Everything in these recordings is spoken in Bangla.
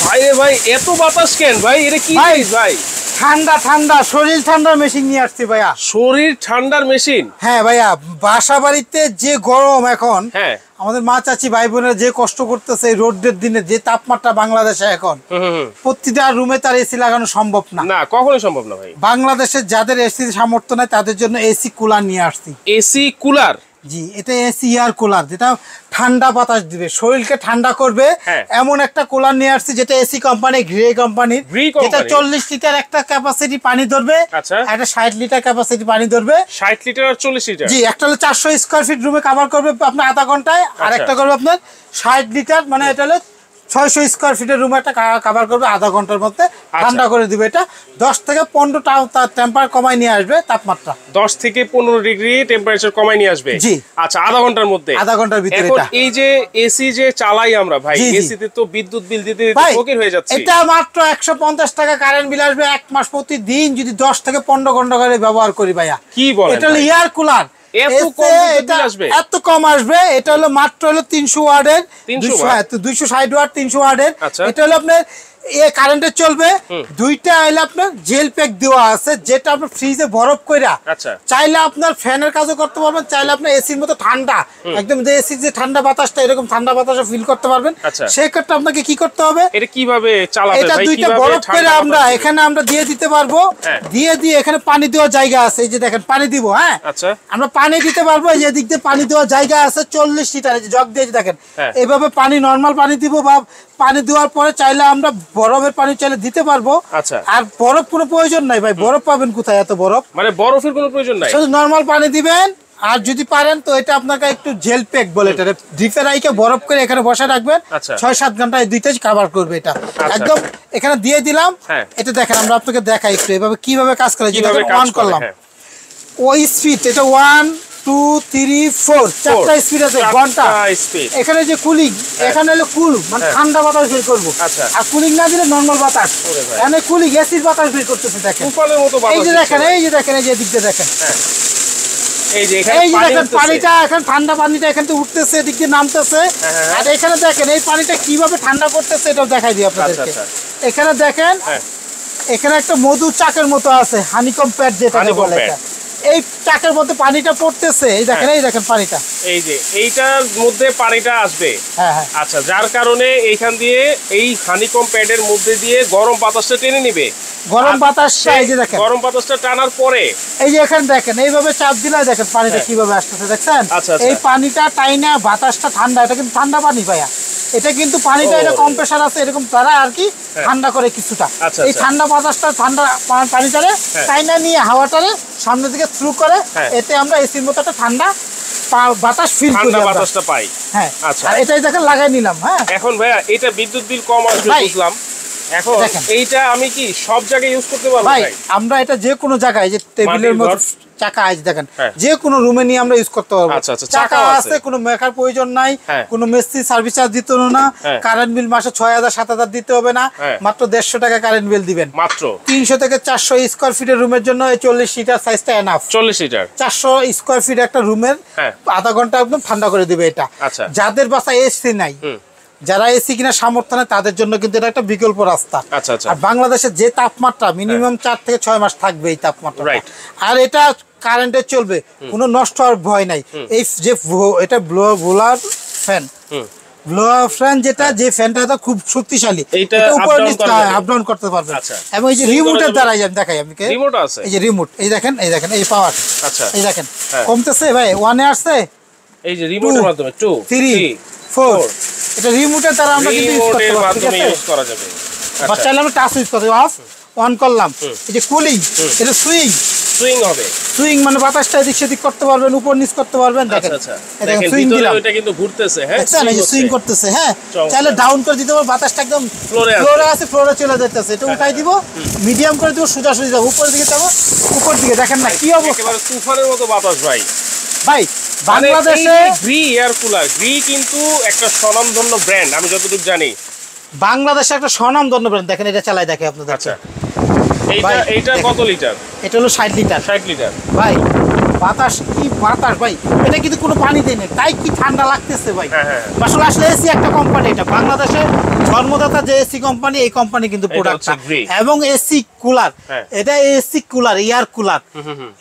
ভাই রে ভাই, এত বাতাস কেন ভাই? এটা কি ভাই? ঠান্ডা ঠান্ডা শরীর ঠান্ডার মেশিন নিয়ে আসছি ভাইয়া। শরীর ঠান্ডার মেশিন? হ্যাঁ ভাইয়া, বাসা বাড়িতে যে গরম এখন, হ্যাঁ আমাদের মা চাচি ভাই বোনেরা যে কষ্ট করতেছে এই রোদের দিনে, যে তাপমাত্রা বাংলাদেশে এখন, প্রতিটা রুমে তার এসি লাগানো সম্ভব না। না, কখনোই সম্ভব না ভাই। বাংলাদেশের যাদের এসি সামর্থ্য নাই তাদের জন্য এসি কুলার নিয়ে আসছি। AC cooler? জি, এটা এসি এয়ার কুলার, যেটা ঠান্ডা বাতাস দিবে, শরীরকে ঠান্ডা করবে। এমন একটা কুলার নিয়ে আসছি যেটা এসি কোম্পানি, গ্রে কোম্পানির, যেটা 40 লিটার একটা ক্যাপাসিটি পানি ধরবে, একটা 60 লিটার ক্যাপাসিটি পানি ধরবে। 60 লিটার আর 40 লিটার? জি, একটা হলো 400 স্কয়ার ফিট রুমে কভার করবে আপনার আধা ঘন্টায়, আর একটা করবে আপনার 60 লিটার, মানে এটা হলো 600 স্কয়ার ফিটের রুমে একটা কভার করবে আধা ঘন্টার মধ্যে, ঠান্ডা করে দিবে। এটা 10 থেকে 15টা টেম্পার কমাই নিয়ে আসবে, তাপমাত্রা 10 থেকে 15 ডিগ্রি টেম্পারেচার কমাই নিয়ে আসবে। জি আচ্ছা, আধা ঘন্টার মধ্যে? আধা ঘন্টার ভিতরে। এখন এই যে এসি যে চালাই আমরা ভাই, এসিতে তো বিদ্যুৎ বিল দিতে ফকির হয়ে যাচ্ছে। এটা মাত্র 150 টাকা কারেন্ট বিল আসবে এক মাস, প্রতিদিন যদি 10 থেকে 15 ঘন্টা করে ব্যবহার করি ভাইয়া। কি বলেন? এটা হলো এয়ার কুলার, এত কম আসবে। এটা হলো মাত্র হলো 300 ওয়াটের, 260 ওয়াট, 300 ওয়াটের। এটা হলো আপনার কারেন্টে চলবে। দুইটা হলো আপনার জেল প্যাক দেওয়া আছে, যেটা আপনার ফ্রিজে বরফ কইরা চাইলে আপনার ফ্যানের কাজও করতে পারবেন, চাইলে আপনার এসির মতো ঠান্ডা একদম, যে এসির যে ঠান্ডা বাতাসটা এরকম ঠান্ডা বাতাসও ফিল করতে পারবেন। সেই ক্ষেত্রে আপনাকে কি করতে হবে, এটা কিভাবে চালাবেন? এটা দুইটা বরফ করে আমরা এখানে আমরা দিয়ে দিতে পারবো। দিয়ে এখানে পানি দেওয়ার জায়গা আছে, এই যে দেখেন পানি দিব। হ্যাঁ, আমরা পানি দিতে পারবো। এই যে দিক দিয়ে পানি দেওয়ার জায়গা আছে 40 লিটার, এই যে জগ দিয়ে দেখেন এইভাবে পানি, নরমাল পানি দিব, বা পানি দেওয়ার পরে চাইলে আমরা বরফের পানি চাইলে দিতে পারবো। আর বরফ কোনো প্রয়োজন নাই ভাই, বরফ পাবেন কোথায়? এত বরফ, মানে বরফের কোনো প্রয়োজন নাই, শুধু নরমাল পানি দিবেন। আর যদি পারেন তো এটা আপনাকে একটু জেল প্যাক বলে, এটা ডিপে রাইকে বরফ করে এখানে বসে রাখবেন, 6-7 ঘন্টায় দুইটাই কভার করবে। এটা একদম এখানে দিয়ে দিলাম। এটা দেখেন, আমরা আপনাকে দেখাই একটু এভাবে কিভাবে কাজ করে। যেটা অন করলাম, ওই স্পিড, এটা 1 2 3 4 চারটা স্পিড আছে ঘন্টা। এখানে যে কুলিং, এখানে হলো কুল, মানে ঠান্ডা বাতাস বের করবো। আর কুলিং না দিলে নরমাল বাতাস, এখানে কুলিং এসির বাতাস বের করতেছে। দেখেন এই যে দেখেন, এই যে দেখেন, এই যে দিকটা দেখেন, এই যে দেখেন পানিটা এখন ঠান্ডা, পানিটা এখান থেকে উঠতেছে, এদিক দিয়ে নামতেছে। আর এখানে দেখেন এই পানিটা কিভাবে ঠান্ডা করতেছে, এটাও দেখাই দিই আপনাদেরকে। এখানে দেখেন, এখানে একটা মধু চাকের মতো আছে, হানিকম প্যাড যেটা বলে, এটা এই চাকের মধ্যে পানিটা পড়তেছে। এই দেখেন, এই দেখেন পানিটা, এই যে এইটার মধ্যে পানিটা আসবে। আচ্ছা, যার কারণে এইখান দিয়ে এই হানিকম প্যাডের মধ্যে দিয়ে গরম বাতাসটা টেনে নিবে। গরম বাতাসটা, এই যে দেখেন গরম বাতাসটা টানার পরে এই যে এখানে দেখেন এইভাবে চাপ দিলে দেখেন পানিটা কিভাবে আসতেছে, দেখছেন? এই পানিটা টাইনা বাতাসটা ঠান্ডা, এটা কিন্তু ঠান্ডা পানি ভাইয়া। এটা কিন্তু পানিটা এটা কম প্রেসার আছে, এরকম তারা আর কি ঠান্ডা করে কিছুটা। এই ঠান্ডা বাতাসটা, ঠান্ডা পানিটারে টাইনা নিয়ে হাওয়াটারে সামনে দিকে থ্রু করে, এতে আমরা এসির মতো একটা ঠান্ডা বাতাস ফিল করি, বাতাসটা পাই। হ্যাঁ, আচ্ছা, আর এটাই দেখেন লাগাই নিলাম। হ্যাঁ, এখন ভাইয়া এটা বিদ্যুৎ বিল কম আসবে বুঝলাম। এখন এইটা আমি কি সব জায়গায় ইউজ করতে পারবো ভাই? আমরা এটা যে কোনো জায়গায়, যে টেবিলের মধ্যে চাকা আছে দেখেন, যে কোনো রুমে নিয়ে আমরা ইউজ করতে পারবো। চাকা আছে, কোনো মেকার প্রয়োজন নাই, কোনো মিস্ত্রি সার্ভিস চার্জ দিতে হবে না, কারেন্ট বিল মাসে 6000-7000 দিতে হবে না, মাত্র 150 টাকা কারেন্ট বিল দিবেন। মাত্র 300 থেকে 400 স্কয়ার ফিটের রুমের জন্য 40 লিটার সাইজটা এনাফ। 40 লিটার 400 স্কয়ার ফিট একটা রুমের আধা ঘন্টা একদম ঠান্ডা করে দিবে এটা। যাদের বাসায় এসি নাই, যারা এসি কিনা সামর্থ্য নেই, তাদের জন্য কিন্তু এটা একটা বিকল্প রাস্তা। আর বাংলাদেশের যে তাপমাত্রা মিনিমাম 4 থেকে 6 মাস থাকবে এই তাপমাত্রা, আর এটা কারেন্টে চলবে, কোনো নষ্ট হওয়ার ভয় নাই। এই যে এটা ব্লোয়ার ফ্যান, ব্লোয়ার ফ্যান যেটা, যে ফ্যানটা খুব শক্তিশালী, এটা উপর নিচে আপ ডাউন করতে পারবে। এবং এই যে রিমোটের দ্বারা দেখাই আপনাকে, রিমোট আছে, এই যে রিমোট, এই দেখেন, এই দেখেন এই পাওয়ার। আচ্ছা, এই দেখেন কমতেছে ভাই, 1 এ আসছে, এই যে রিমোটের মাধ্যমে 2 3 4, এটা রিমোটের দ্বারা আমরা কিন্তু ইউজ করতে পারবো, ঠিক আছে? ইউজ করা যাবে। বা চাইলে আমরা টাচ ইউজ করতে অফ অন করলাম। এই যে কুলিং, এটা সুইং হবে, সুইং মানে বাতাসটা এদিক সেদিক করতে পারবেন, উপর নিচ করতে পারবেন। দেখেন, এটা সুইং দিলাম, এটা কিন্তু ঘুরতেছে। হ্যাঁ, দেখছেন এই যে সুইং করতেছে। হ্যাঁ, চাইলে ডাউন করে দিতে পারবো, বাতাসটা একদম ফ্লোরে আছে, ফ্লোরে চলে যাচ্ছে। এটা উঠাই দিব, মিডিয়াম করে দিব, সোজা সোজা যাব, উপরের দিকে যাব, উপর দিকে দেখেন না কি অবস্থা, একেবারে তুফানের মতো বাতাস ভাই। ভাই বাংলাদেশে গ্রি এয়ার কুলার, গ্রি কিন্তু একটা স্বনামধন্য ব্র্যান্ড, আমি যতটুকু জানি বাংলাদেশে একটা স্বনামধন্য ব্র্যান্ড। দেখেন এটা চালাই দেখে আপনাদের। আচ্ছা, এইটা কত লিটার? এটা হলো 60 লিটার। 60 লিটার ভাই, বাতাস কি বাতাস ভাই, এটা কিন্তু কোনো পানি দেয় না, তাই কি ঠান্ডা লাগতেছে ভাই। আসলে এসি একটা কোম্পানি, এটা বাংলাদেশে জন্মদাতা যে এসি কোম্পানি, এই কোম্পানি কিন্তু প্রোডাক্টটা, এবং এসি কুলার, এটা এসি কুলার, এয়ার কুলার।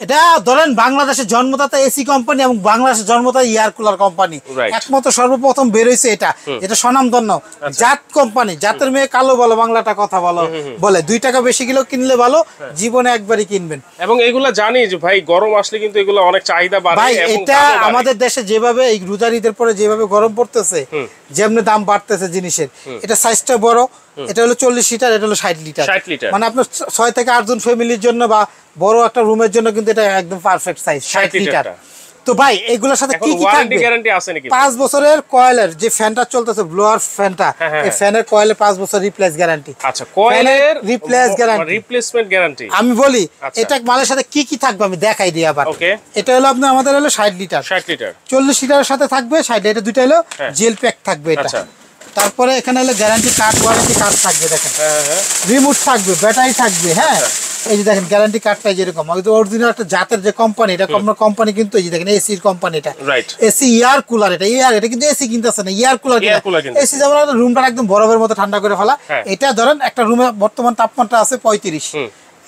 এটা ধরেন বাংলাদেশের জন্মদাতা এসি কোম্পানি এবং বাংলাদেশের জন্মদাতা এয়ার কুলার কোম্পানি, একমাত্র সর্বপ্রথম বের হয়েছে এটা, যেটা স্বনামধন্য জাত কোম্পানি। জাতের মেয়ে কালো বলো, বাংলাটা কথা বলো বলে, 2 টাকা বেশি কিলো কিনলে ভালো, জীবনে একবারই কিনবেন। এবং এগুলা জানি যে ভাই গরম আসলে কিন্তু এগুলো অনেক চাহিদা বাড়ে। ভাই এটা আমাদের দেশে যেভাবে এই রোজার ঈদের পরে যেভাবে গরম পড়তেছে, যেমনি দাম বাড়তেছে জিনিসের, এটা সাইজটা বড়, এটা হলো 40 লিটার, এটা হলো 60 লিটার, মানে আপনার 6 থেকে 8 জন ফ্যামিলির জন্য বা বড় একটা রুমের জন্য কিন্তু এটা একদম পারফেক্ট সাইজ 60 লিটার। তো ভাই এগুলোর সাথে কি কি থাকবে? গ্যারান্টি আছে নাকি? 5 বছরের কয়েলের যে ফ্যানটা চলতেছে, ব্লোয়ার ফ্যানটা, এই ফ্যানের কয়েলে 5 বছর রিপ্লেস গ্যারান্টি। আচ্ছা, কয়েলের রিপ্লেস গ্যারান্টি, রিপ্লেসমেন্ট গ্যারান্টি। আমি বলি এটা মালের সাথে কি কি থাকবে আমি দেখাই দিই আবার। ওকে, এটা হলো আপনার আমাদের হলো 60 লিটার, 60 লিটার, 40 লিটারের সাথে থাকবে 60 লিটার, দুটো হলো জেল প্যাক থাকবে এটা। তারপরে এখানে হলো গ্যারান্টি কার্ড, ওয়ারেন্টি কার্ড থাকবে, দেখেন রিমোট থাকবে, ব্যাটারি থাকবে। হ্যাঁ, এই যে দেখেন গ্যারান্টি কার্ডটা যেরকম অরিজিনাল একটা জাতের যে কোম্পানি, এটা কোম্পানি কিন্তু এই যে দেখেন এসির কোম্পানি, এটা এসি এয়ার কুলার, এটা এয়ার, এটা কিন্তু এসি কিনতেছে না, এয়ার কুলার। এসি যেমন রুমটা একদম বরফের মতো ঠান্ডা করে ফেলা, এটা ধরেন একটা রুমে বর্তমান তাপমাত্রা আছে 35,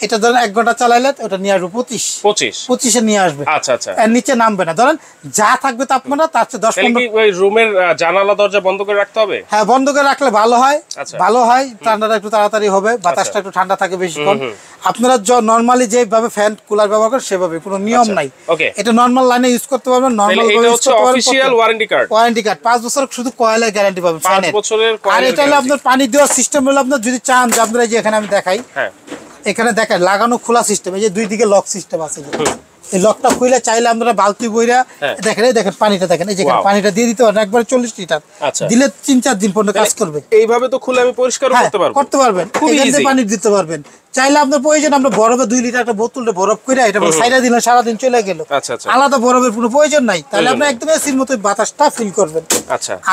এটা ধরেন 1 ঘন্টা চালাইলে ওটা নিয়ে আসবে 25 নিয়ে আসবে। আচ্ছা আচ্ছা, এর নিচে নামবে না। ধরেন যা থাকবে তাপমাত্রা তার চেয়ে 10-15। ওই রুমের জানালা দরজা বন্ধ করে রাখতে হবে? হ্যাঁ, বন্ধ করে রাখলে ভালো হয়, ভালো হয়, ঠান্ডাটা একটু তাড়াতাড়ি হবে, বাতাসটা একটু ঠান্ডা থাকে বেশিক্ষণ। আপনারা নরমালি যেভাবে ফ্যান কুলার ব্যবহার করেন সেভাবে, কোনো নিয়ম নাই। এটা নরমাল লাইনে ইউজ করতে পারবেন, নরমাল ভাবে ইউজ করতে পারবেন। অফিশিয়াল ওয়ারেন্টি কার্ড, 5 বছর শুধু কয়েলের গ্যারান্টি পাবেন, 5 বছরের। আর এটা হলো আপনার পানি দেওয়ার সিস্টেম হলো আপনার, যদি চান যে আপনারা যে এখানে আমি দেখাই, এখানে দেখেন লাগানো খোলা সিস্টেম, এই যে 2 দিকে লক সিস্টেম আছে, এই লকটা খুলে চাইলে আমরা বালতি বইরা দেখেন, এই দেখেন পানিটা দেখেন, এই যে পানিটা দিয়ে দিতে পারেন একবার 40 লিটার দিলে 3-4 দিন পর্যন্ত কাজ করবে। এইভাবে তো খুলে আমি পরিষ্কার করতে পারবেন, এখানে পানি দিতে পারবেন। চাইলে আপনার প্রয়োজন আমরা বরফে 2 লিটার একটা বোতলে বরফ করে এটা সাইডা দিলে সারাদিন চলে গেল, আলাদা বরফের কোনো প্রয়োজন নাই, তাহলে আপনি একদম এসির মতো বাতাসটা ফিল করবেন।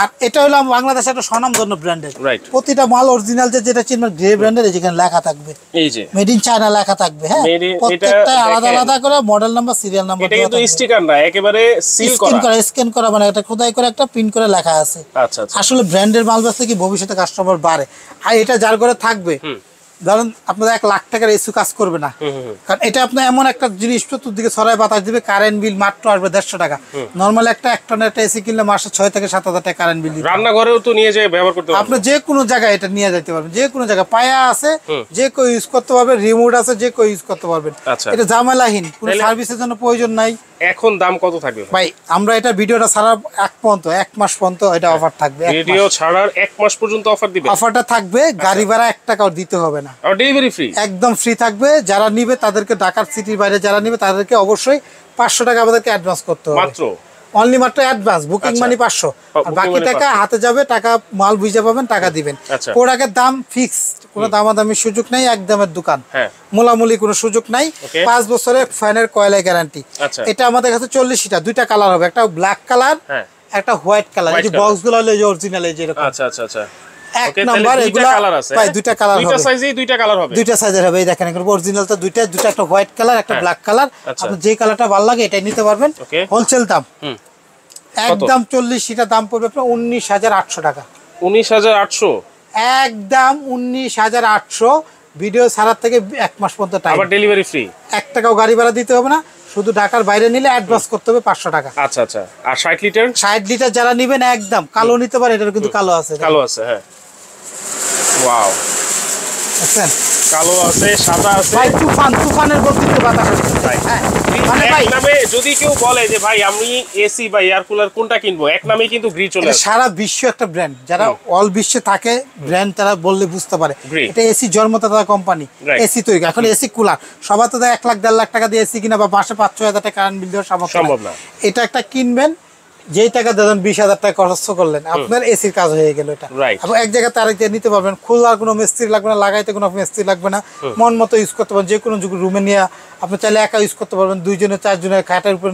আর এটা হলো বাংলাদেশের একটা স্বনামধন্য ব্র্যান্ডের, প্রতিটা মাল অরিজিনাল যেটা চিনবেন গ্রে ব্র্যান্ডের, যেখানে লেখা থাকবে এই যে মেড ইন চায়না লেখা থাকবে। হ্যাঁ, প্রত্যেকটা আলাদা আলাদা করে মডেল নাম্বার, সিরিয়াল নাম্বার, এটা কিন্তু স্টিকার না, একেবারে সিল করা, স্ক্যান করা, মানে এটা খোদাই করে একটা প্রিন্ট করে লেখা আছে। আচ্ছা, আসলে ব্র্যান্ডের মাল বেচলে কি ভবিষ্যতে কাস্টমার বাড়ে, আর এটা যার ঘরে থাকবে, ধরেন আপনার 1 লাখ টাকার এসি কাজ করবে না, কারণ এটা আপনার এমন একটা জিনিস চতুর্দিকে ছড়ায় বাতাস দিবে, কারেন্ট বিল মাত্র আসবে 150 টাকা। নরমাল একটা 1 টনের একটা এসি কিনলে মাসে 6 থেকে 7 হাজার টাকা কারেন্ট বিল। রান্নাঘরেও তো নিয়ে যেয়ে ব্যবহার করতে পারবেন, আপনি যে কোনো জায়গায় এটা নিয়ে যেতে পারবেন, যে কোনো জায়গায় পায়া আছে, যে কেউ ইউজ করতে পারবে, রিমোট আছে, যে কেউ ইউজ করতে পারবেন। এটা ঝামেলাহীন, কোনো সার্ভিসের জন্য প্রয়োজন নাই। এখন দাম কত থাকবে ভাই? আমরা এটা ভিডিওটা ছাড়ার 1 মাস পর্যন্ত এটা অফার থাকবে, ভিডিও ছাড়ার 1 মাস পর্যন্ত অফার দিবেন। অফারটা থাকবে, গাড়ি ভাড়া 1 টাকাও দিতে হবে না, আর ডেলিভারি ফ্রি, একদম ফ্রি থাকবে। যারা নিবে তাদেরকে, ঢাকার সিটির বাইরে যারা নিবে তাদেরকে অবশ্যই 500 টাকা আমাদেরকে অ্যাডভান্স করতে হবে, মাত্র অনলি মাত্র অ্যাডভান্স, বুকিং মানি 500, আর বাকি টাকা হাতে যাবে, টাকা মাল বুঝে পাবেন, টাকা দিবেন। প্রোডাক্টের দাম ফিক্সড, কোনো দামাদামির সুযোগ নাই, একদমের দোকান, মোলামুলি কোনো সুযোগ নাই। 5 বছরের ফ্যানের কয়েলের গ্যারান্টি। এটা আমাদের কাছে 40 লিটার, 2টা কালার হবে, একটা ব্ল্যাক কালার, একটা হোয়াইট কালার। এই যে বক্সগুলো হলো অরিজিনাল, এই যে এরকম। আচ্ছা আচ্ছা আচ্ছা, 1 নাম্বার এগুলা ভাই 2টা কালার হবে, 2টা সাইজেই 2টা কালার হবে, 2টা সাইজের হবে। এই দেখেন এগুলো অরিজিনাল তো দুইটা, একটা হোয়াইট কালার, একটা ব্ল্যাক কালার। আপনি যে কালারটা ভালো লাগে এটাই নিতে পারবেন। হোলসেল দাম একদম 40 লিটার দাম পড়বে আপনার 19,800 টাকা। 19,800 একদম 19,800। ভিডিও ছাড়ার থেকে 1 মাস পর্যন্ত টাইম, আবার ডেলিভারি ফ্রি, 1 টাকাও গাড়ি ভাড়া দিতে হবে না, শুধু ঢাকার বাইরে নিলে অ্যাডভান্স করতে হবে 500 টাকা। আচ্ছা আচ্ছা। আর 60 লিটার? 60 লিটার যারা নেবেন একদম কালো নিতে পারে, এটার কিন্তু কালো আছে, কালো আছে। হ্যাঁ, ওয়াও, দেখেন কালো আছে, সাদা আছে, ভাই তুফানের গতিতে বাতাস আছে। হ্যাঁ, মানে ভাই নামে যদি কেউ বলে যে ভাই আমি এসি বা এয়ার কুলার কোনটা কিনবো, এক নামেই কিন্তু গ্রি চলে আসে। সারা বিশ্ব একটা ব্র্যান্ড, যারা অল বিশ্বে থাকে ব্র্যান্ড, তারা বললে বুঝতে পারে এটা এসি জন্মদাতা কোম্পানি, এসি তৈরি। এখন এসি কুলার সবার তো 1 লাখ 1.5 লাখ টাকা দিয়ে এসি কিনা, বা মাসে 5-6 হাজার টাকা কারেন্ট বিল দেওয়া সম্ভব না। এটা একটা কিনবেন, যেই টাকা দেন 20,000 টাকা খরচ করলেন, আপনার এসির কাজ হয়ে গেল। এটা এবং এক জায়গায় তার নিতে পারবেন, খোলার কোনো মিস্ত্রি লাগবে না, লাগাইতে কোনো মিস্ত্রি লাগবে না, মন মতো ইউজ করতে পারবেন। যে কোনো রুমে নিয়ে আপনি চাইলে একা ইউজ করতে পারবেন, 2 জনে 4 জনের খাটের উপর,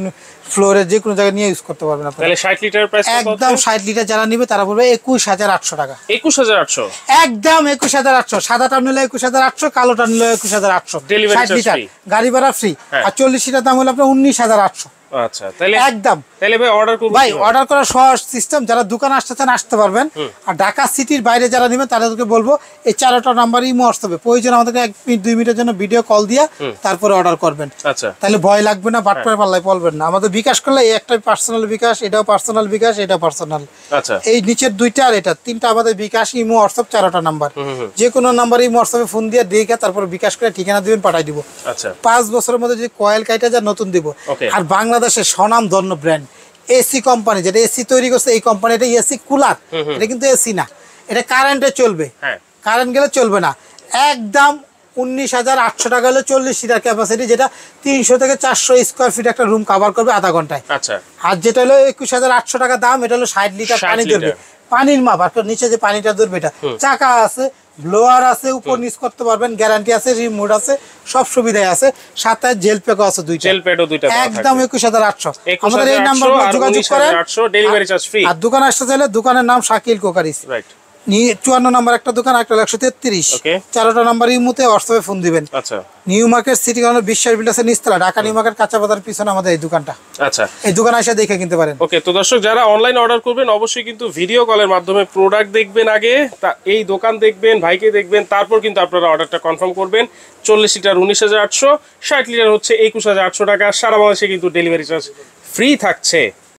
ফ্লোরে, যে কোনো জায়গায় নিয়ে ইউজ করতে পারবেন। তাহলে 60 লিটার প্রাইস একদম 60 লিটার যারা নিবে তারা বলবে 21,800 টাকা। 21,800 একদম 21,800। সাদাটা নিলে 21,800, কালোটা নিলে 21,800। 60 লিটার গাড়ি ভাড়া ফ্রি। আর 40 লিটার দাম হলো আপনার 19,800। আচ্ছা তাহলে একদম তাহলে ভাই অর্ডার করব ভাই অর্ডার করার সহজ সিস্টেম, যারা দোকানে আসতে চান আসতে পারবেন, আর ঢাকা সিটির বাইরে যারা নেবেন তাদেরকে বলবো এই 4টা নাম্বারই হোয়াটসঅ্যাপে প্রয়োজন আমাদেরকে 1 মিনিট 2 মিনিটের জন্য ভিডিও কল দিয়ে তারপরে অর্ডার করবেন। আচ্ছা তাহলে ভয় লাগবে না, বাটপার পাল্লায় পড়বেন না। আমাদের বিকাশ করলে এই একটা পার্সোনাল বিকাশ, এটাও পার্সোনাল বিকাশ, এটা পার্সোনাল। আচ্ছা এই নিচের 2টা আর এটা 3টা আমাদের বিকাশ, ইমো, হোয়াটসঅ্যাপ 4টা নাম্বার। যে কোনো নাম্বার ইমো হোয়াটসঅ্যাপে ফোন দিয়ে দেখে তারপর বিকাশ করে ঠিকানা দিবেন, পাঠাই দিব। আচ্ছা 5 বছরের মধ্যে যে কয়েল কাইটা যা নতুন দিব। আর বাংলাদেশের স্বনামধন্য ব্র্যান্ড এসি কোম্পানি, যেটা এসি তৈরি করছে এই কোম্পানি, এটা এসি কুলার, এটা কিন্তু এসি না, এটা কারেন্টে চলবে। কারেন্ট গেলে চলবে না। একদম 19,800 টাকা হলে 40 সিটার ক্যাপাসিটি, যেটা 300 থেকে 400 স্কোয়ার ফিট একটা রুম কভার করবে আধা ঘন্টায়। আচ্ছা আর যেটা হলো 21,800 টাকা দাম, এটা হলো 60 লিটার পানি ধরবে, পানির মাপ। আর নিচে যে পানিটা ধরবে এটা চাকা আছে, ব্লোয়ার আছে, উপর নিচ করতে পারবেন, গ্যারান্টি আছে, রিমোট আছে, সব সুবিধাই আছে, সাথে জেল প্যাকও আছে দুইটা। জেল প্যাডও দুইটা একদম 21,800। আমাদের এই নাম্বারে যোগাযোগ করেন, ডেলিভারি চার্জ ফ্রি। আর দোকানে আসতে চাইলে দোকানের নাম শাকিল কোকারিস, রাইট। 54 নম্বর একটা দোকান, একটা 133। 4টা নাম্বার ইমোতে হোয়াটসঅ্যাপে ফোন দিবেন। আচ্ছা নিউ মার্কেট সিটি কর্নার বিশ্বাস বিল্ডার্সের নিচতলা, ঢাকা নিউ মার্কেট কাঁচা বাজার পিছনে আমাদের এই দোকানটা। আচ্ছা এই দোকানে এসে দেখে কিনতে পারেন। ওকে, তো দর্শক যারা অনলাইন অর্ডার করবেন অবশ্যই কিন্তু ভিডিও কলের মাধ্যমে প্রোডাক্ট দেখবেন আগে, এই দোকান দেখবেন, ভাইকে দেখবেন, তারপর কিন্তু আপনারা অর্ডারটা কনফার্ম করবেন। 40 লিটার 19,800, 60 লিটার হচ্ছে 21,800 টাকা। সারা বাংলাদেশে কিন্তু ডেলিভারি চার্জ ফ্রি থাকছে।